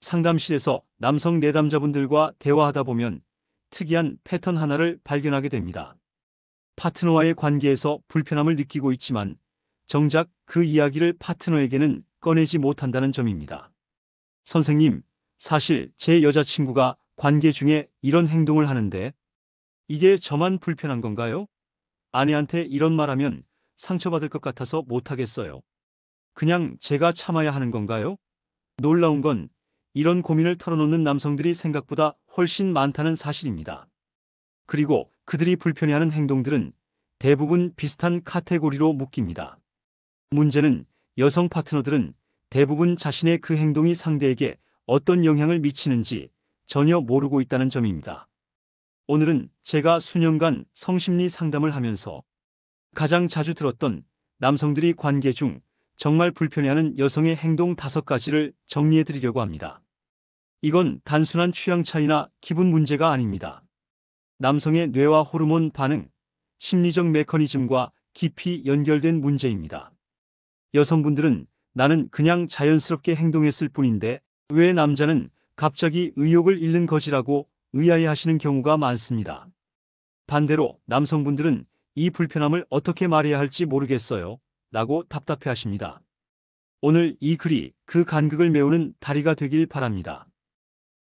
상담실에서 남성 내담자분들과 대화하다 보면 특이한 패턴 하나를 발견하게 됩니다. 파트너와의 관계에서 불편함을 느끼고 있지만 정작 그 이야기를 파트너에게는 꺼내지 못한다는 점입니다. 선생님, 사실 제 여자친구가 관계 중에 이런 행동을 하는데 이게 저만 불편한 건가요? 아내한테 이런 말하면 상처받을 것 같아서 못하겠어요. 그냥 제가 참아야 하는 건가요? 놀라운 건 이런 고민을 털어놓는 남성들이 생각보다 훨씬 많다는 사실입니다. 그리고 그들이 불편해하는 행동들은 대부분 비슷한 카테고리로 묶입니다. 문제는 여성 파트너들은 대부분 자신의 그 행동이 상대에게 어떤 영향을 미치는지 전혀 모르고 있다는 점입니다. 오늘은 제가 수년간 성심리 상담을 하면서 가장 자주 들었던 남성들이 관계 중 정말 불편해하는 여성의 행동 5가지를 정리해 드리려고 합니다. 이건 단순한 취향 차이나 기분 문제가 아닙니다. 남성의 뇌와 호르몬 반응, 심리적 메커니즘과 깊이 연결된 문제입니다. 여성분들은 나는 그냥 자연스럽게 행동했을 뿐인데 왜 남자는 갑자기 의욕을 잃는 거지라고 의아해하시는 경우가 많습니다. 반대로 남성분들은 이 불편함을 어떻게 말해야 할지 모르겠어요 라고 답답해하십니다. 오늘 이 글이 그 간극을 메우는 다리가 되길 바랍니다.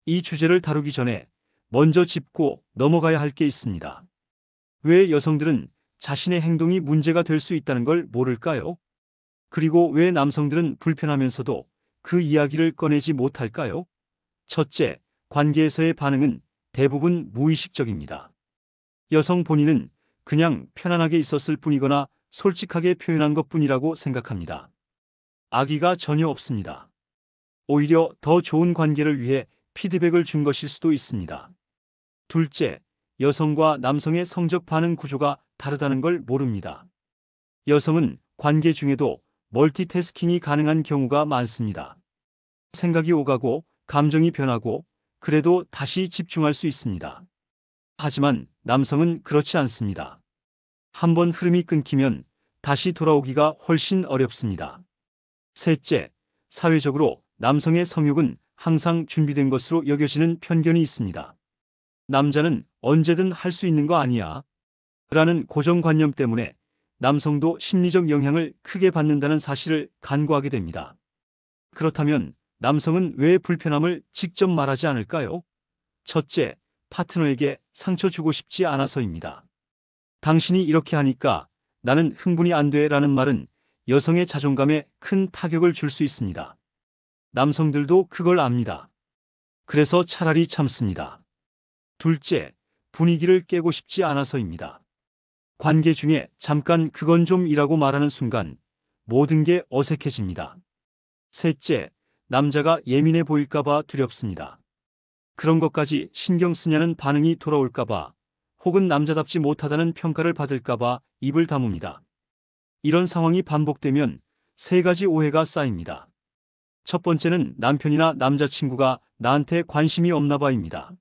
이 주제를 다루기 전에 먼저 짚고 넘어가야 할 게 있습니다. 왜 여성들은 자신의 행동이 문제가 될 수 있다는 걸 모를까요? 그리고 왜 남성들은 불편하면서도 그 이야기를 꺼내지 못할까요? 첫째, 관계에서의 반응은 대부분 무의식적입니다. 여성 본인은 그냥 편안하게 있었을 뿐이거나 솔직하게 표현한 것뿐이라고 생각합니다. 악의가 전혀 없습니다. 오히려 더 좋은 관계를 위해 피드백을 준 것일 수도 있습니다. 둘째, 여성과 남성의 성적 반응 구조가 다르다는 걸 모릅니다. 여성은 관계 중에도 멀티태스킹이 가능한 경우가 많습니다. 생각이 오가고 감정이 변하고 그래도 다시 집중할 수 있습니다. 하지만 남성은 그렇지 않습니다. 한번 흐름이 끊기면 다시 돌아오기가 훨씬 어렵습니다. 셋째, 사회적으로 남성의 성욕은 항상 준비된 것으로 여겨지는 편견이 있습니다. 남자는 언제든 할 수 있는 거 아니야 라는 고정관념 때문에 남성도 심리적 영향을 크게 받는다는 사실을 간과하게 됩니다. 그렇다면 남성은 왜 불편함을 직접 말하지 않을까요? 첫째, 파트너에게 상처 주고 싶지 않아서입니다. 당신이 이렇게 하니까 나는 흥분이 안 돼 라는 말은 여성의 자존감에 큰 타격을 줄 수 있습니다. 남성들도 그걸 압니다. 그래서 차라리 참습니다. 둘째, 분위기를 깨고 싶지 않아서입니다. 관계 중에 잠깐 그건 좀 이라고 말하는 순간 모든 게 어색해집니다. 셋째, 남자가 예민해 보일까봐 두렵습니다. 그런 것까지 신경 쓰냐는 반응이 돌아올까봐 혹은 남자답지 못하다는 평가를 받을까봐 입을 다뭅니다. 이런 상황이 반복되면 3가지 오해가 쌓입니다. 첫 번째는 남편이나 남자친구가 나한테 관심이 없나 봐입니다.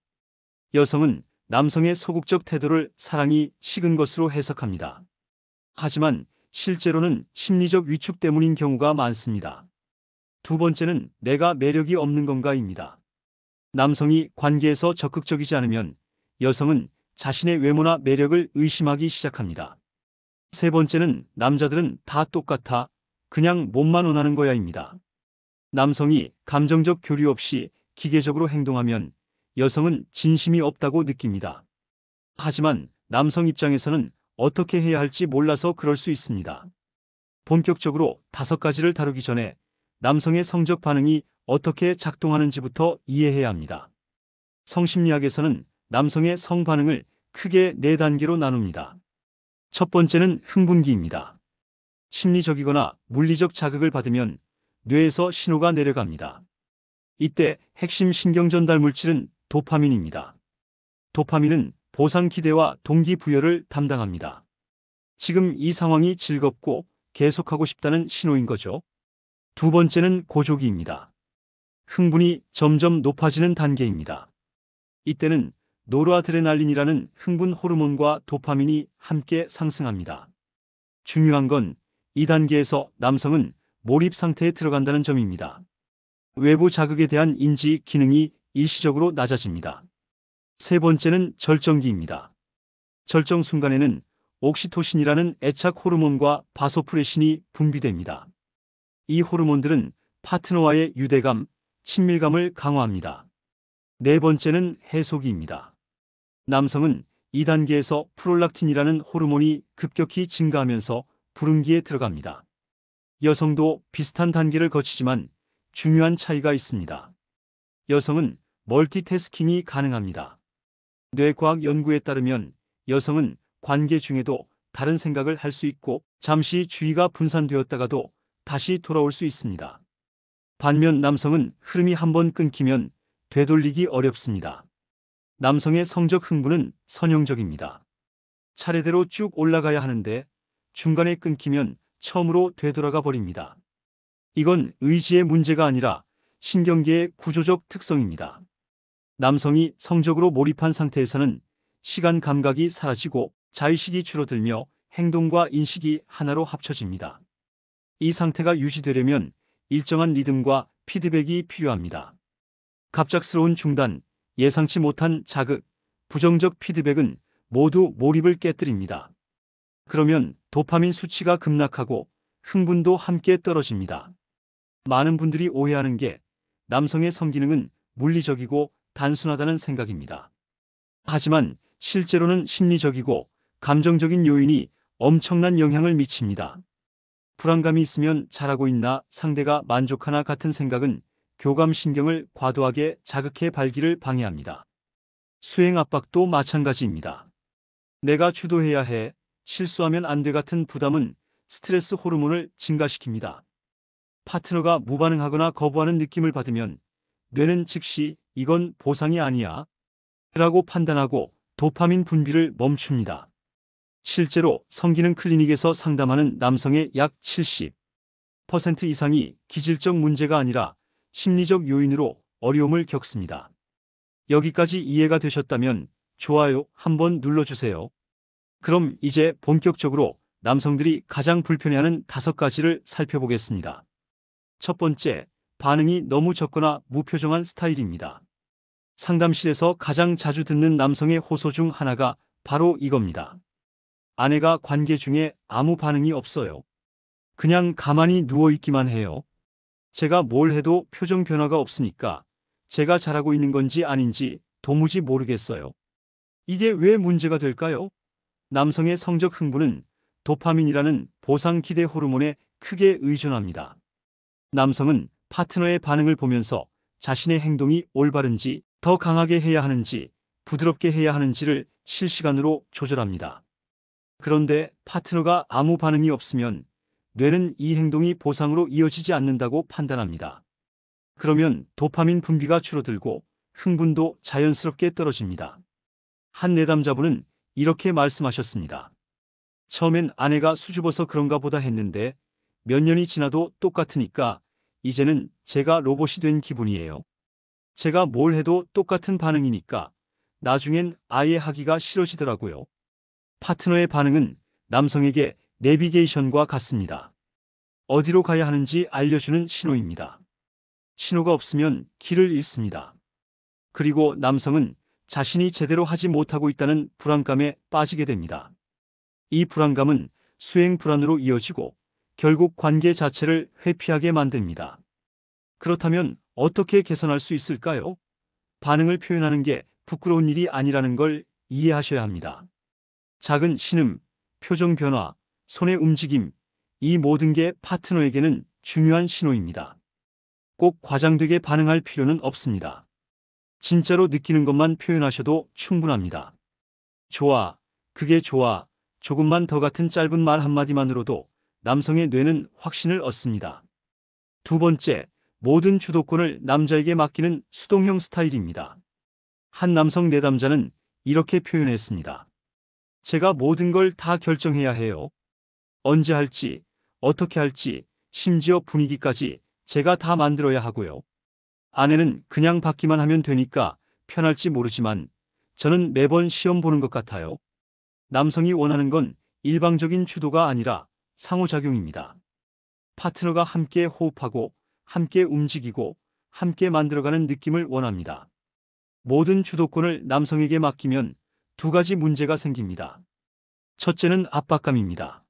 여성은 남성의 소극적 태도를 사랑이 식은 것으로 해석합니다. 하지만 실제로는 심리적 위축 때문인 경우가 많습니다. 두 번째는 내가 매력이 없는 건가입니다. 남성이 관계에서 적극적이지 않으면 여성은 자신의 외모나 매력을 의심하기 시작합니다. 세 번째는 남자들은 다 똑같아 그냥 몸만 원하는 거야입니다. 남성이 감정적 교류 없이 기계적으로 행동하면 여성은 진심이 없다고 느낍니다. 하지만 남성 입장에서는 어떻게 해야 할지 몰라서 그럴 수 있습니다. 본격적으로 5가지를 다루기 전에 남성의 성적 반응이 어떻게 작동하는지부터 이해해야 합니다. 성심리학에서는 남성의 성 반응을 크게 4단계로 나눕니다. 첫 번째는 흥분기입니다. 심리적이거나 물리적 자극을 받으면 뇌에서 신호가 내려갑니다. 이때 핵심 신경 전달 물질은 도파민입니다. 도파민은 보상 기대와 동기부여를 담당합니다. 지금 이 상황이 즐겁고 계속하고 싶다는 신호인 거죠. 두 번째는 고조기입니다. 흥분이 점점 높아지는 단계입니다. 이때는 노르아드레날린이라는 흥분 호르몬과 도파민이 함께 상승합니다. 중요한 건 이 단계에서 남성은 몰입 상태에 들어간다는 점입니다. 외부 자극에 대한 인지 기능이 일시적으로 낮아집니다. 세 번째는 절정기입니다. 절정 순간에는 옥시토신이라는 애착 호르몬과 바소프레신이 분비됩니다. 이 호르몬들은 파트너와의 유대감, 친밀감을 강화합니다. 네 번째는 해소기입니다. 남성은 이 단계에서 프롤락틴이라는 호르몬이 급격히 증가하면서 불응기에 들어갑니다. 여성도 비슷한 단계를 거치지만 중요한 차이가 있습니다. 여성은 멀티태스킹이 가능합니다. 뇌과학 연구에 따르면 여성은 관계 중에도 다른 생각을 할 수 있고 잠시 주의가 분산되었다가도 다시 돌아올 수 있습니다. 반면 남성은 흐름이 한번 끊기면 되돌리기 어렵습니다. 남성의 성적 흥분은 선형적입니다. 차례대로 쭉 올라가야 하는데 중간에 끊기면 처음으로 되돌아가 버립니다. 이건 의지의 문제가 아니라 신경계의 구조적 특성입니다. 남성이 성적으로 몰입한 상태에서는 시간 감각이 사라지고 자의식이 줄어들며 행동과 인식이 하나로 합쳐집니다. 이 상태가 유지되려면 일정한 리듬과 피드백이 필요합니다. 갑작스러운 중단, 예상치 못한 자극, 부정적 피드백은 모두 몰입을 깨뜨립니다. 그러면 도파민 수치가 급락하고 흥분도 함께 떨어집니다. 많은 분들이 오해하는 게 남성의 성기능은 물리적이고 단순하다는 생각입니다. 하지만 실제로는 심리적이고 감정적인 요인이 엄청난 영향을 미칩니다. 불안감이 있으면 잘하고 있나 상대가 만족하나 같은 생각은 교감신경을 과도하게 자극해 발기를 방해합니다. 수행 압박도 마찬가지입니다. 내가 주도해야 해, 실수하면 안 돼 같은 부담은 스트레스 호르몬을 증가시킵니다. 파트너가 무반응하거나 거부하는 느낌을 받으면 뇌는 즉시 이건 보상이 아니야 라고 판단하고 도파민 분비를 멈춥니다. 실제로 성기능 클리닉에서 상담하는 남성의 약 70% 이상이 기질적 문제가 아니라 심리적 요인으로 어려움을 겪습니다. 여기까지 이해가 되셨다면 좋아요 한번 눌러주세요. 그럼 이제 본격적으로 남성들이 가장 불편해하는 5가지를 살펴보겠습니다. 첫 번째, 반응이 너무 적거나 무표정한 스타일입니다. 상담실에서 가장 자주 듣는 남성의 호소 중 하나가 바로 이겁니다. 아내가 관계 중에 아무 반응이 없어요. 그냥 가만히 누워있기만 해요. 제가 뭘 해도 표정 변화가 없으니까 제가 잘하고 있는 건지 아닌지 도무지 모르겠어요. 이게 왜 문제가 될까요? 남성의 성적 흥분은 도파민이라는 보상 기대 호르몬에 크게 의존합니다. 남성은 파트너의 반응을 보면서 자신의 행동이 올바른지, 더 강하게 해야 하는지, 부드럽게 해야 하는지를 실시간으로 조절합니다. 그런데 파트너가 아무 반응이 없으면 뇌는 이 행동이 보상으로 이어지지 않는다고 판단합니다. 그러면 도파민 분비가 줄어들고 흥분도 자연스럽게 떨어집니다. 한 내담자분은 이렇게 말씀하셨습니다. 처음엔 아내가 수줍어서 그런가 보다 했는데 몇 년이 지나도 똑같으니까 이제는 제가 로봇이 된 기분이에요. 제가 뭘 해도 똑같은 반응이니까 나중엔 아예 하기가 싫어지더라고요. 파트너의 반응은 남성에게 내비게이션과 같습니다. 어디로 가야 하는지 알려주는 신호입니다. 신호가 없으면 길을 잃습니다. 그리고 남성은 자신이 제대로 하지 못하고 있다는 불안감에 빠지게 됩니다. 이 불안감은 수행 불안으로 이어지고 결국 관계 자체를 회피하게 만듭니다. 그렇다면 어떻게 개선할 수 있을까요? 반응을 표현하는 게 부끄러운 일이 아니라는 걸 이해하셔야 합니다. 작은 신음, 표정 변화, 손의 움직임, 이 모든 게 파트너에게는 중요한 신호입니다. 꼭 과장되게 반응할 필요는 없습니다. 진짜로 느끼는 것만 표현하셔도 충분합니다. 좋아, 그게 좋아, 조금만 더 같은 짧은 말 한마디만으로도 남성의 뇌는 확신을 얻습니다. 두 번째, 모든 주도권을 남자에게 맡기는 수동형 스타일입니다. 한 남성 내담자는 이렇게 표현했습니다. 제가 모든 걸 다 결정해야 해요. 언제 할지, 어떻게 할지, 심지어 분위기까지 제가 다 만들어야 하고요. 아내는 그냥 받기만 하면 되니까 편할지 모르지만 저는 매번 시험 보는 것 같아요. 남성이 원하는 건 일방적인 주도가 아니라 상호작용입니다. 파트너가 함께 호흡하고 함께 움직이고 함께 만들어가는 느낌을 원합니다. 모든 주도권을 남성에게 맡기면 두 가지 문제가 생깁니다. 첫째는 압박감입니다.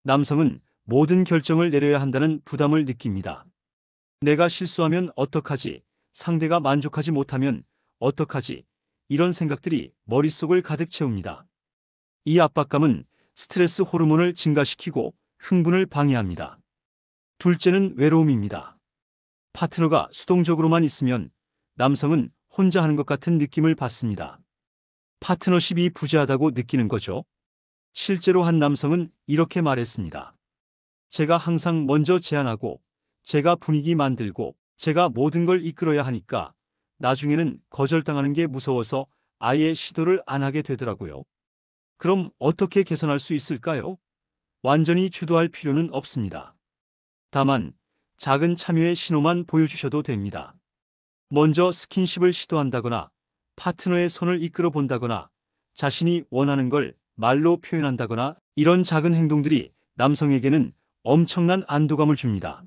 남성은 모든 결정을 내려야 한다는 부담을 느낍니다. 내가 실수하면 어떡하지? 상대가 만족하지 못하면 어떡하지? 이런 생각들이 머릿속을 가득 채웁니다. 이 압박감은 스트레스 호르몬을 증가시키고 흥분을 방해합니다. 둘째는 외로움입니다. 파트너가 수동적으로만 있으면 남성은 혼자 하는 것 같은 느낌을 받습니다. 파트너십이 부재하다고 느끼는 거죠. 실제로 한 남성은 이렇게 말했습니다. 제가 항상 먼저 제안하고, 제가 분위기 만들고, 제가 모든 걸 이끌어야 하니까 나중에는 거절당하는 게 무서워서 아예 시도를 안 하게 되더라고요. 그럼 어떻게 개선할 수 있을까요? 완전히 주도할 필요는 없습니다. 다만 작은 참여의 신호만 보여주셔도 됩니다. 먼저 스킨십을 시도한다거나 파트너의 손을 이끌어 본다거나 자신이 원하는 걸 말로 표현한다거나 이런 작은 행동들이 남성에게는 엄청난 안도감을 줍니다.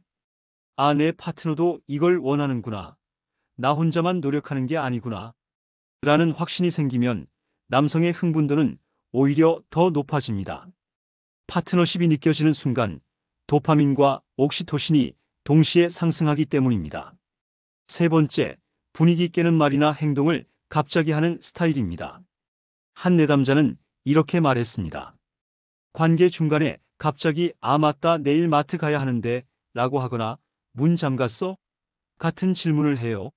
아, 내 파트너도 이걸 원하는구나. 나 혼자만 노력하는 게 아니구나. 라는 확신이 생기면 남성의 흥분도는 오히려 더 높아집니다. 파트너십이 느껴지는 순간 도파민과 옥시토신이 동시에 상승하기 때문입니다. 세 번째, 분위기 깨는 말이나 행동을 갑자기 하는 스타일입니다. 한 내담자는 이렇게 말했습니다. 관계 중간에 갑자기 아 맞다 내일 마트 가야 하는데 라고 하거나 문 잠갔어? 같은 질문을 해요.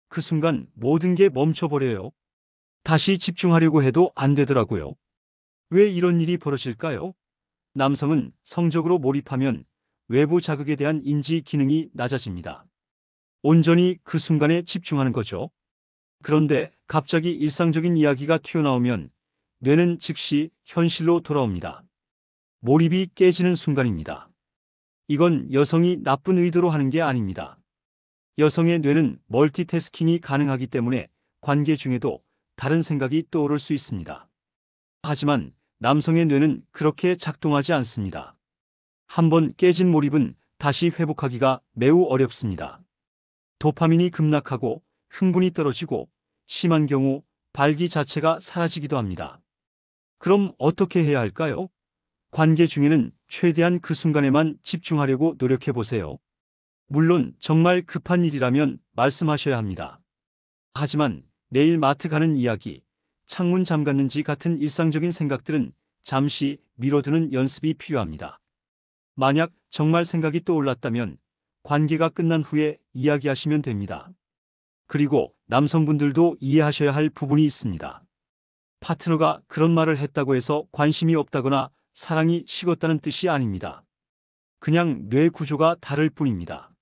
그 순간 모든 게 멈춰버려요. 다시 집중하려고 해도 안 되더라고요. 왜 이런 일이 벌어질까요? 남성은 성적으로 몰입하면 외부 자극에 대한 인지 기능이 낮아집니다. 온전히 그 순간에 집중하는 거죠. 그런데 갑자기 일상적인 이야기가 튀어나오면 뇌는 즉시 현실로 돌아옵니다. 몰입이 깨지는 순간입니다. 이건 여성이 나쁜 의도로 하는 게 아닙니다. 여성의 뇌는 멀티태스킹이 가능하기 때문에 관계 중에도 다른 생각이 떠오를 수 있습니다. 하지만 남성의 뇌는 그렇게 작동하지 않습니다. 한번 깨진 몰입은 다시 회복하기가 매우 어렵습니다. 도파민이 급락하고 흥분이 떨어지고 심한 경우 발기 자체가 사라지기도 합니다. 그럼 어떻게 해야 할까요? 관계 중에는 최대한 그 순간에만 집중하려고 노력해 보세요. 물론 정말 급한 일이라면 말씀하셔야 합니다. 하지만 내일 마트 가는 이야기, 창문 잠갔는지 같은 일상적인 생각들은 잠시 미뤄두는 연습이 필요합니다. 만약 정말 생각이 떠올랐다면 관계가 끝난 후에 이야기하시면 됩니다. 그리고 남성분들도 이해하셔야 할 부분이 있습니다. 파트너가 그런 말을 했다고 해서 관심이 없다거나 사랑이 식었다는 뜻이 아닙니다. 그냥 뇌 구조가 다를 뿐입니다.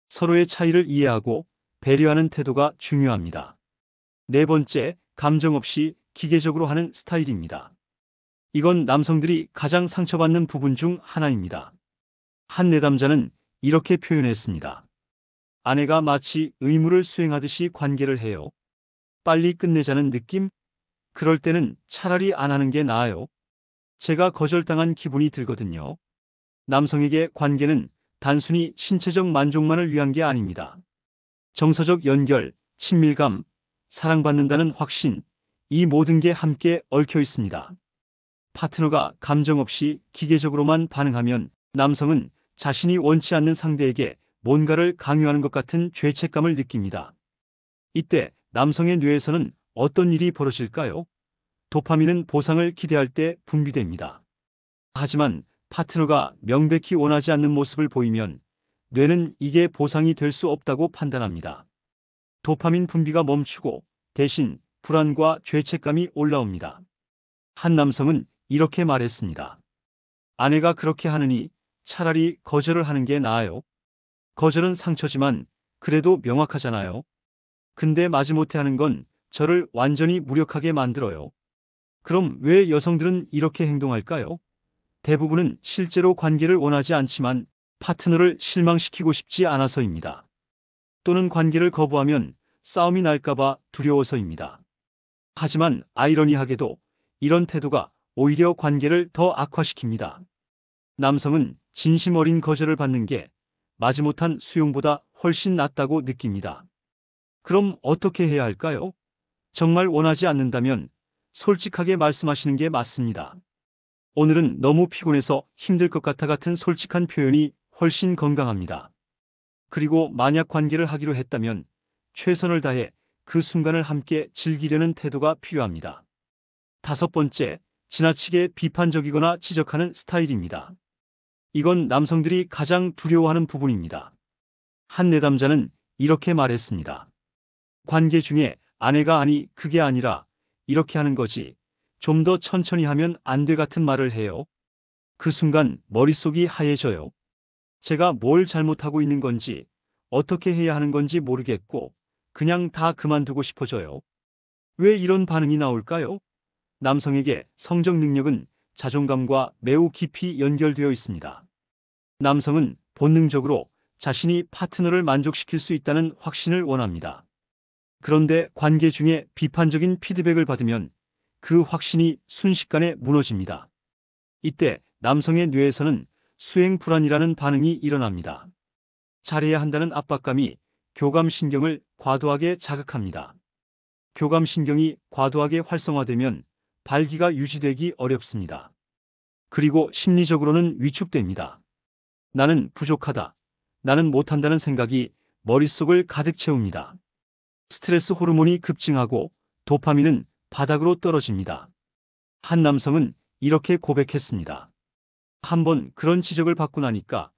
서로의 차이를 이해하고 배려하는 태도가 중요합니다. 네 번째, 감정 없이 기계적으로 하는 스타일입니다. 이건 남성들이 가장 상처받는 부분 중 하나입니다. 한 내담자는 이렇게 표현했습니다. 아내가 마치 의무를 수행하듯이 관계를 해요. 빨리 끝내자는 느낌? 그럴 때는 차라리 안 하는 게 나아요. 제가 거절당한 기분이 들거든요. 남성에게 관계는 단순히 신체적 만족만을 위한 게 아닙니다. 정서적 연결, 친밀감, 사랑받는다는 확신, 이 모든 게 함께 얽혀 있습니다. 파트너가 감정 없이 기계적으로만 반응하면 남성은 자신이 원치 않는 상대에게 뭔가를 강요하는 것 같은 죄책감을 느낍니다. 이때 남성의 뇌에서는 어떤 일이 벌어질까요? 도파민은 보상을 기대할 때 분비됩니다. 하지만 파트너가 명백히 원하지 않는 모습을 보이면 뇌는 이게 보상이 될 수 없다고 판단합니다. 도파민 분비가 멈추고 대신 불안과 죄책감이 올라옵니다. 한 남성은 이렇게 말했습니다. 아내가 그렇게 하느니 차라리 거절을 하는 게 나아요. 거절은 상처지만 그래도 명확하잖아요. 근데 마지못해 하는 건 저를 완전히 무력하게 만들어요. 그럼 왜 여성들은 이렇게 행동할까요? 대부분은 실제로 관계를 원하지 않지만 파트너를 실망시키고 싶지 않아서입니다. 또는 관계를 거부하면 싸움이 날까봐 두려워서입니다. 하지만 아이러니하게도 이런 태도가 오히려 관계를 더 악화시킵니다. 남성은 진심 어린 거절을 받는 게 마지못한 수용보다 훨씬 낫다고 느낍니다. 그럼 어떻게 해야 할까요? 정말 원하지 않는다면 솔직하게 말씀하시는 게 맞습니다. 오늘은 너무 피곤해서 힘들 것 같은 솔직한 표현이 훨씬 건강합니다. 그리고 만약 관계를 하기로 했다면 최선을 다해 그 순간을 함께 즐기려는 태도가 필요합니다. 다섯 번째, 지나치게 비판적이거나 지적하는 스타일입니다. 이건 남성들이 가장 두려워하는 부분입니다. 한 내담자는 이렇게 말했습니다. 관계 중에 아내가 아니 그게 아니라 이렇게 하는 거지. 좀 더 천천히 하면 안 돼 같은 말을 해요. 그 순간 머릿속이 하얘져요. 제가 뭘 잘못하고 있는 건지 어떻게 해야 하는 건지 모르겠고 그냥 다 그만두고 싶어져요. 왜 이런 반응이 나올까요? 남성에게 성적 능력은 자존감과 매우 깊이 연결되어 있습니다. 남성은 본능적으로 자신이 파트너를 만족시킬 수 있다는 확신을 원합니다. 그런데 관계 중에 비판적인 피드백을 받으면 그 확신이 순식간에 무너집니다. 이때 남성의 뇌에서는 수행 불안이라는 반응이 일어납니다. 잘해야 한다는 압박감이 교감신경을 과도하게 자극합니다. 교감신경이 과도하게 활성화되면 발기가 유지되기 어렵습니다. 그리고 심리적으로는 위축됩니다. 나는 부족하다, 나는 못한다는 생각이 머릿속을 가득 채웁니다. 스트레스 호르몬이 급증하고 도파민은 바닥으로 떨어집니다. 한 남성은 이렇게 고백했습니다. 한번 그런 지적을 받고 나니까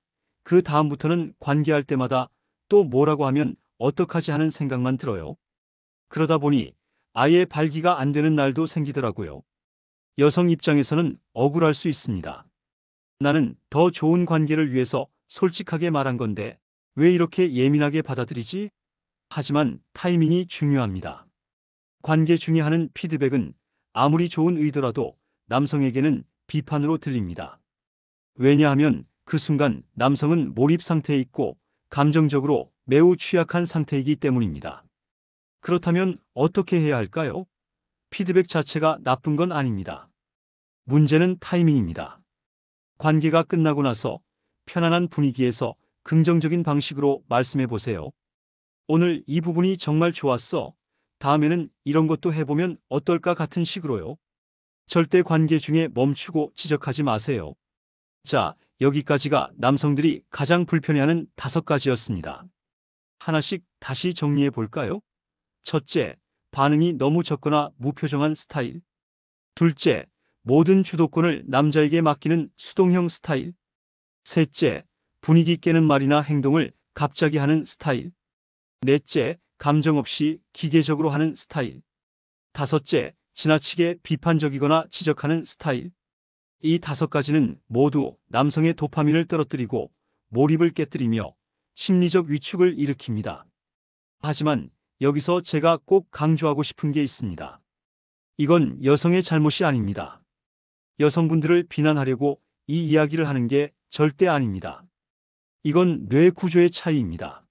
그 다음부터는 관계할 때마다 또 뭐라고 하면 어떡하지 하는 생각만 들어요. 그러다 보니 아예 발기가 안 되는 날도 생기더라고요. 여성 입장에서는 억울할 수 있습니다. 나는 더 좋은 관계를 위해서 솔직하게 말한 건데 왜 이렇게 예민하게 받아들이지? 하지만 타이밍이 중요합니다. 관계 중에 하는 피드백은 아무리 좋은 의도라도 남성에게는 비판으로 들립니다. 왜냐하면 그 순간 남성은 몰입 상태에 있고 감정적으로 매우 취약한 상태이기 때문입니다. 그렇다면 어떻게 해야 할까요? 피드백 자체가 나쁜 건 아닙니다. 문제는 타이밍입니다. 관계가 끝나고 나서 편안한 분위기에서 긍정적인 방식으로 말씀해 보세요. 오늘 이 부분이 정말 좋았어. 다음에는 이런 것도 해보면 어떨까 같은 식으로요. 절대 관계 중에 멈추고 지적하지 마세요. 자, 여기까지가 남성들이 가장 불편해하는 5가지였습니다. 하나씩 다시 정리해 볼까요? 첫째, 반응이 너무 적거나 무표정한 스타일. 둘째, 모든 주도권을 남자에게 맡기는 수동형 스타일. 셋째, 분위기 깨는 말이나 행동을 갑자기 하는 스타일. 넷째, 감정 없이 기계적으로 하는 스타일. 다섯째, 지나치게 비판적이거나 지적하는 스타일. 이 5가지는 모두 남성의 도파민을 떨어뜨리고 몰입을 깨뜨리며 심리적 위축을 일으킵니다. 하지만 여기서 제가 꼭 강조하고 싶은 게 있습니다. 이건 여성의 잘못이 아닙니다. 여성분들을 비난하려고 이 이야기를 하는 게 절대 아닙니다. 이건 뇌 구조의 차이입니다.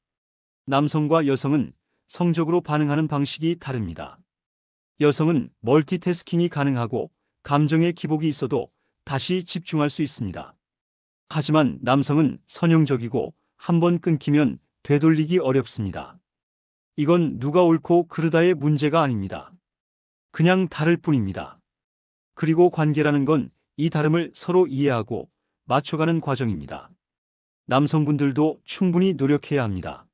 남성과 여성은 성적으로 반응하는 방식이 다릅니다. 여성은 멀티태스킹이 가능하고 감정의 기복이 있어도 다시 집중할 수 있습니다. 하지만 남성은 선형적이고 한번 끊기면 되돌리기 어렵습니다. 이건 누가 옳고 그르다의 문제가 아닙니다. 그냥 다를 뿐입니다. 그리고 관계라는 건 이 다름을 서로 이해하고 맞춰가는 과정입니다. 남성분들도 충분히 노력해야 합니다.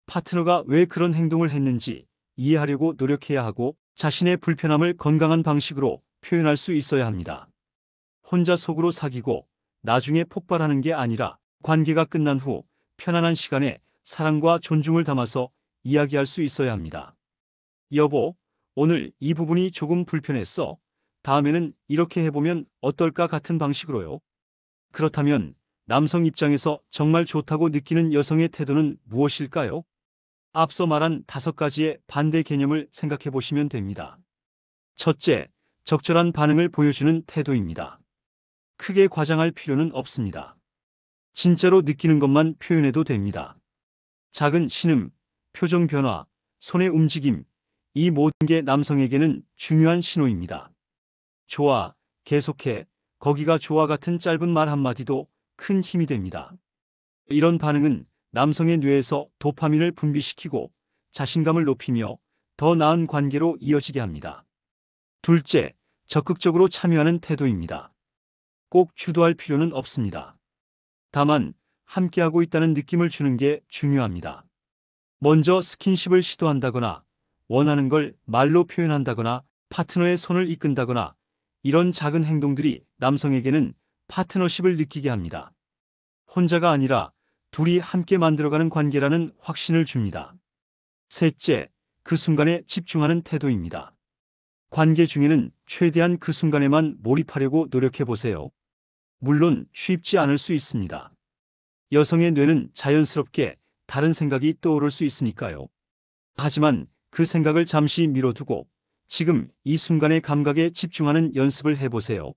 파트너가 왜 그런 행동을 했는지 이해하려고 노력해야 하고 자신의 불편함을 건강한 방식으로 표현할 수 있어야 합니다. 혼자 속으로 사귀고 나중에 폭발하는 게 아니라 관계가 끝난 후 편안한 시간에 사랑과 존중을 담아서 이야기할 수 있어야 합니다. 여보, 오늘 이 부분이 조금 불편했어. 다음에는 이렇게 해보면 어떨까 같은 방식으로요. 그렇다면 남성 입장에서 정말 좋다고 느끼는 여성의 태도는 무엇일까요? 앞서 말한 5가지의 반대 개념을 생각해 보시면 됩니다. 첫째, 적절한 반응을 보여주는 태도입니다. 크게 과장할 필요는 없습니다. 진짜로 느끼는 것만 표현해도 됩니다. 작은 신음, 표정 변화, 손의 움직임, 이 모든 게 남성에게는 중요한 신호입니다. 좋아, 계속해, 거기가 좋아 같은 짧은 말 한마디도 큰 힘이 됩니다. 이런 반응은 남성의 뇌에서 도파민을 분비시키고 자신감을 높이며 더 나은 관계로 이어지게 합니다. 둘째, 적극적으로 참여하는 태도입니다. 꼭 주도할 필요는 없습니다. 다만 함께하고 있다는 느낌을 주는 게 중요합니다. 먼저 스킨십을 시도한다거나 원하는 걸 말로 표현한다거나 파트너의 손을 이끈다거나 이런 작은 행동들이 남성에게는 파트너십을 느끼게 합니다. 혼자가 아니라 둘이 함께 만들어가는 관계라는 확신을 줍니다. 셋째, 그 순간에 집중하는 태도입니다. 관계 중에는 최대한 그 순간에만 몰입하려고 노력해 보세요. 물론 쉽지 않을 수 있습니다. 여성의 뇌는 자연스럽게 다른 생각이 떠오를 수 있으니까요. 하지만 그 생각을 잠시 미뤄두고 지금 이 순간의 감각에 집중하는 연습을 해보세요.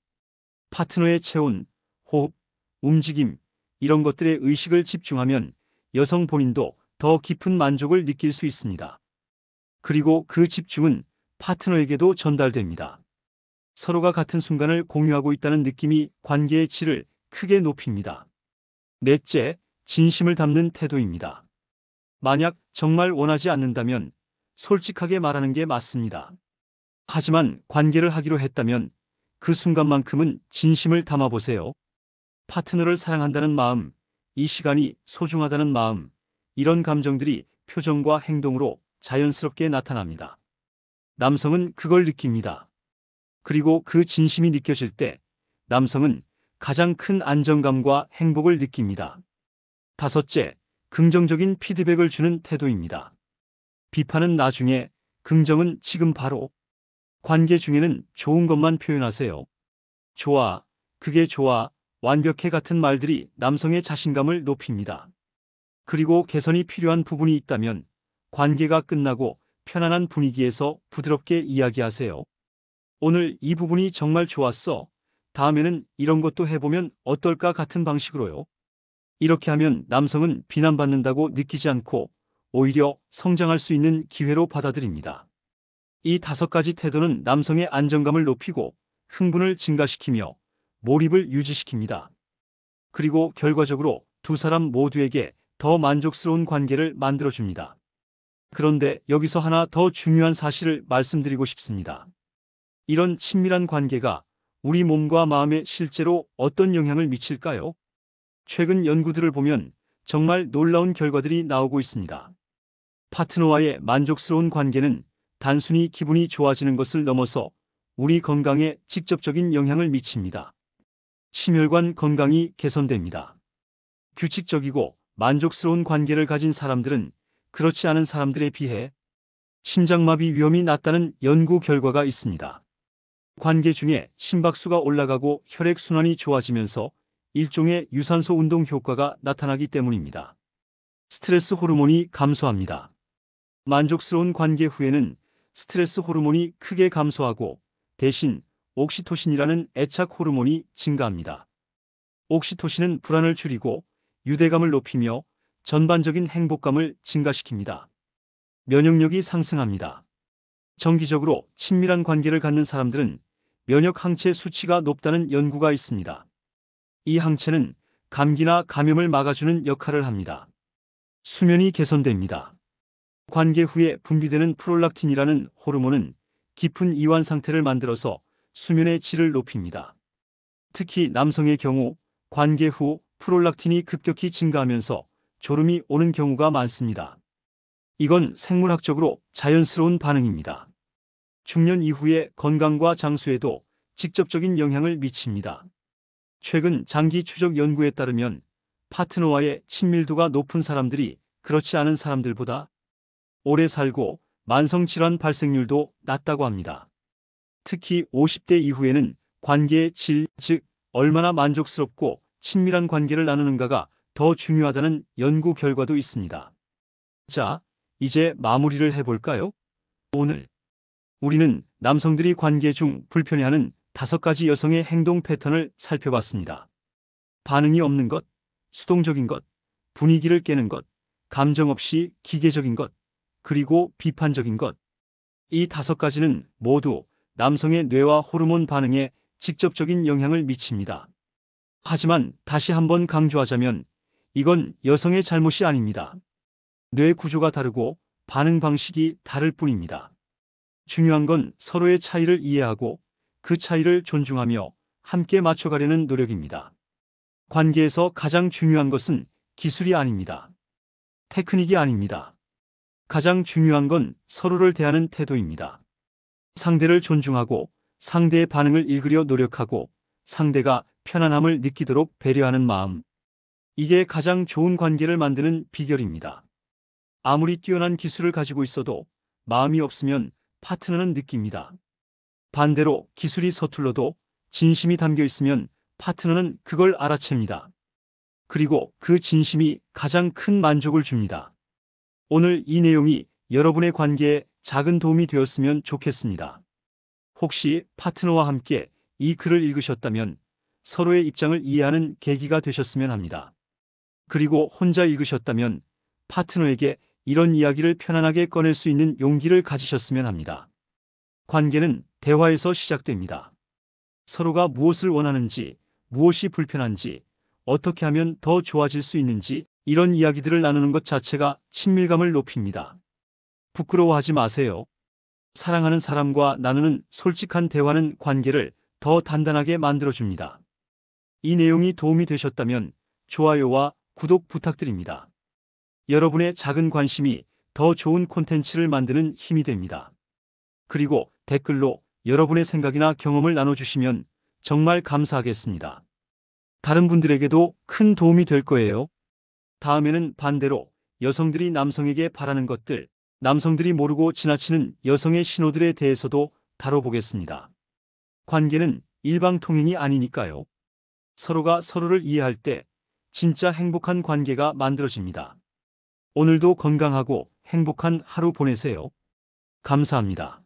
파트너의 체온, 호흡, 움직임, 이런 것들에 의식을 집중하면 여성 본인도 더 깊은 만족을 느낄 수 있습니다. 그리고 그 집중은 파트너에게도 전달됩니다. 서로가 같은 순간을 공유하고 있다는 느낌이 관계의 질을 크게 높입니다. 넷째, 진심을 담는 태도입니다. 만약 정말 원하지 않는다면 솔직하게 말하는 게 맞습니다. 하지만 관계를 하기로 했다면 그 순간만큼은 진심을 담아보세요. 파트너를 사랑한다는 마음, 이 시간이 소중하다는 마음, 이런 감정들이 표정과 행동으로 자연스럽게 나타납니다. 남성은 그걸 느낍니다. 그리고 그 진심이 느껴질 때 남성은 가장 큰 안정감과 행복을 느낍니다. 다섯째, 긍정적인 피드백을 주는 태도입니다. 비판은 나중에, 긍정은 지금 바로. 관계 중에는 좋은 것만 표현하세요. 좋아, 그게 좋아, 완벽해 같은 말들이 남성의 자신감을 높입니다. 그리고 개선이 필요한 부분이 있다면 관계가 끝나고 편안한 분위기에서 부드럽게 이야기하세요. 오늘 이 부분이 정말 좋았어. 다음에는 이런 것도 해보면 어떨까 같은 방식으로요. 이렇게 하면 남성은 비난받는다고 느끼지 않고 오히려 성장할 수 있는 기회로 받아들입니다. 이 5가지 태도는 남성의 안정감을 높이고 흥분을 증가시키며 몰입을 유지시킵니다. 그리고 결과적으로 두 사람 모두에게 더 만족스러운 관계를 만들어줍니다. 그런데 여기서 하나 더 중요한 사실을 말씀드리고 싶습니다. 이런 친밀한 관계가 우리 몸과 마음에 실제로 어떤 영향을 미칠까요? 최근 연구들을 보면 정말 놀라운 결과들이 나오고 있습니다. 파트너와의 만족스러운 관계는 단순히 기분이 좋아지는 것을 넘어서 우리 건강에 직접적인 영향을 미칩니다. 심혈관 건강이 개선됩니다. 규칙적이고 만족스러운 관계를 가진 사람들은 그렇지 않은 사람들에 비해 심장마비 위험이 낮다는 연구 결과가 있습니다. 관계 중에 심박수가 올라가고 혈액순환이 좋아지면서 일종의 유산소 운동 효과가 나타나기 때문입니다. 스트레스 호르몬이 감소합니다. 만족스러운 관계 후에는 스트레스 호르몬이 크게 감소하고 대신 옥시토신이라는 애착 호르몬이 증가합니다. 옥시토신은 불안을 줄이고 유대감을 높이며 전반적인 행복감을 증가시킵니다. 면역력이 상승합니다. 정기적으로 친밀한 관계를 갖는 사람들은 면역 항체 수치가 높다는 연구가 있습니다. 이 항체는 감기나 감염을 막아주는 역할을 합니다. 수면이 개선됩니다. 관계 후에 분비되는 프롤락틴이라는 호르몬은 깊은 이완 상태를 만들어서 수면의 질을 높입니다. 특히 남성의 경우 관계 후 프롤락틴이 급격히 증가하면서 졸음이 오는 경우가 많습니다. 이건 생물학적으로 자연스러운 반응입니다. 중년 이후의 건강과 장수에도 직접적인 영향을 미칩니다. 최근 장기 추적 연구에 따르면 파트너와의 친밀도가 높은 사람들이 그렇지 않은 사람들보다 오래 살고 만성질환 발생률도 낮다고 합니다. 특히 50대 이후에는 관계의 질, 즉 얼마나 만족스럽고 친밀한 관계를 나누는가가 더 중요하다는 연구 결과도 있습니다. 자, 이제 마무리를 해볼까요? 오늘 우리는 남성들이 관계 중 불편해하는 5가지 여성의 행동 패턴을 살펴봤습니다. 반응이 없는 것, 수동적인 것, 분위기를 깨는 것, 감정 없이 기계적인 것, 그리고 비판적인 것. 이 5가지는 모두 남성의 뇌와 호르몬 반응에 직접적인 영향을 미칩니다. 하지만 다시 한번 강조하자면 이건 여성의 잘못이 아닙니다. 뇌 구조가 다르고 반응 방식이 다를 뿐입니다. 중요한 건 서로의 차이를 이해하고 그 차이를 존중하며 함께 맞춰가려는 노력입니다. 관계에서 가장 중요한 것은 기술이 아닙니다. 테크닉이 아닙니다. 가장 중요한 건 서로를 대하는 태도입니다. 상대를 존중하고 상대의 반응을 읽으려 노력하고 상대가 편안함을 느끼도록 배려하는 마음. 이게 가장 좋은 관계를 만드는 비결입니다. 아무리 뛰어난 기술을 가지고 있어도 마음이 없으면 파트너는 느낍니다. 반대로 기술이 서툴러도 진심이 담겨 있으면 파트너는 그걸 알아챕니다. 그리고 그 진심이 가장 큰 만족을 줍니다. 오늘 이 내용이 여러분의 관계에 작은 도움이 되었으면 좋겠습니다. 혹시 파트너와 함께 이 글을 읽으셨다면 서로의 입장을 이해하는 계기가 되셨으면 합니다. 그리고 혼자 읽으셨다면 파트너에게 이런 이야기를 편안하게 꺼낼 수 있는 용기를 가지셨으면 합니다. 관계는 대화에서 시작됩니다. 서로가 무엇을 원하는지, 무엇이 불편한지, 어떻게 하면 더 좋아질 수 있는지 이런 이야기들을 나누는 것 자체가 친밀감을 높입니다. 부끄러워하지 마세요. 사랑하는 사람과 나누는 솔직한 대화는 관계를 더 단단하게 만들어줍니다. 이 내용이 도움이 되셨다면 좋아요와 구독 부탁드립니다. 여러분의 작은 관심이 더 좋은 콘텐츠를 만드는 힘이 됩니다. 그리고 댓글로 여러분의 생각이나 경험을 나눠주시면 정말 감사하겠습니다. 다른 분들에게도 큰 도움이 될 거예요. 다음에는 반대로 여성들이 남성에게 바라는 것들, 남성들이 모르고 지나치는 여성의 신호들에 대해서도 다뤄보겠습니다. 관계는 일방통행이 아니니까요. 서로가 서로를 이해할 때 진짜 행복한 관계가 만들어집니다. 오늘도 건강하고 행복한 하루 보내세요. 감사합니다.